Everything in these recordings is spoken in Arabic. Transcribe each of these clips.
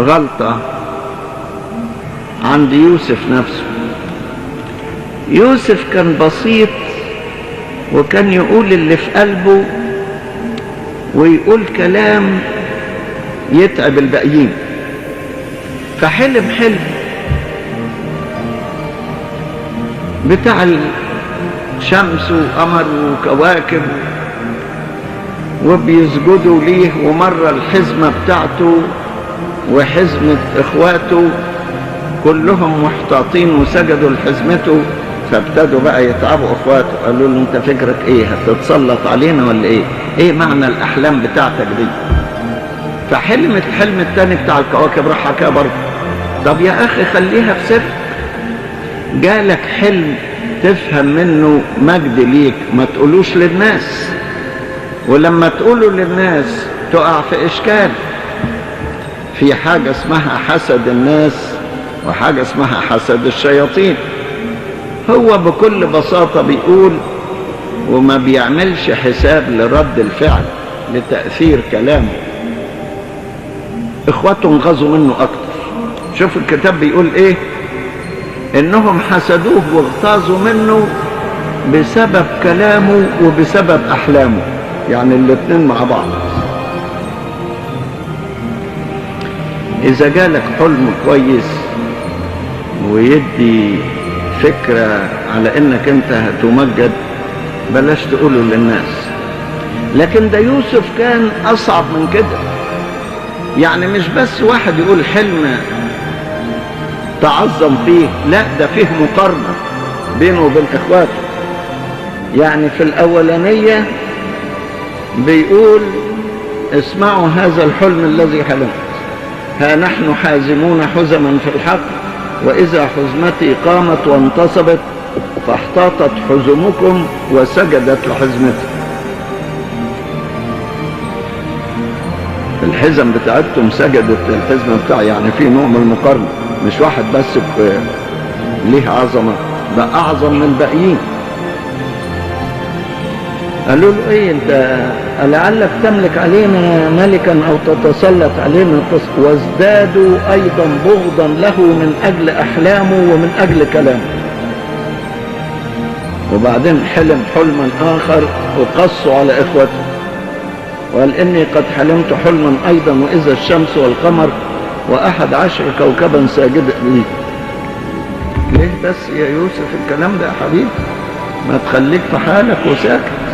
غلطة عند يوسف نفسه. يوسف كان بسيط وكان يقول اللي في قلبه ويقول كلام يتعب الباقيين، فحلم حلم بتاع شمس وقمر وكواكب وبيسجدوا ليه، ومرة الحزمة بتاعته وحزمة اخواته كلهم محتاطين وسجدوا لحزمته، فابتدوا بقى يتعبوا اخواته، قالوا له انت فكرك ايه، هتتسلط علينا ولا ايه؟ ايه معنى الاحلام بتاعتك دي؟ فحلم الحلم التاني بتاع الكواكب راح حكاه برضه. طب يا اخي خليها في سر، جالك حلم تفهم منه مجد ليك ما تقولوش للناس، ولما تقوله للناس تقع في اشكال. في حاجة اسمها حسد الناس وحاجة اسمها حسد الشياطين. هو بكل بساطة بيقول وما بيعملش حساب لرد الفعل لتأثير كلامه. اخواته انغزوا منه اكتر. شوف الكتاب بيقول ايه، انهم حسدوه واغتاظوا منه بسبب كلامه وبسبب احلامه، يعني الاتنين مع بعض. اذا جالك حلم كويس ويدي فكرة على انك انت هتمجد بلاش تقوله للناس. لكن ده يوسف كان اصعب من كده، يعني مش بس واحد يقول حلم تعظم فيه، لا ده فيه مقارنة بينه وبين اخواته. يعني في الاولانية بيقول اسمعوا هذا الحلم الذي حلمت، ها نحن حازمون حزما في الحق، وإذا حزمتي قامت وانتصبت فاحتاطت حزمكم وسجدت لحزمتي. الحزم بتاعتهم سجدت للحزمة بتاعي، يعني في نوع من المقارنة، مش واحد بس ليه عظمة، ده أعظم من الباقيين. قالوا له ايه انت لعلك تملك علينا ملكا او تتسلط علينا، وازدادوا ايضا بغضا له من اجل احلامه ومن اجل كلامه. وبعدين حلم حلما اخر وقصوا على اخوته وقال اني قد حلمت حلما ايضا واذا الشمس والقمر و11 كوكبا ساجد لي. ليه بس يا يوسف الكلام ده يا حبيبي؟ ما تخليك في حالك وساكت.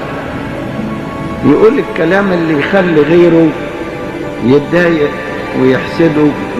يقول الكلام اللي يخلي غيره يتضايق ويحسده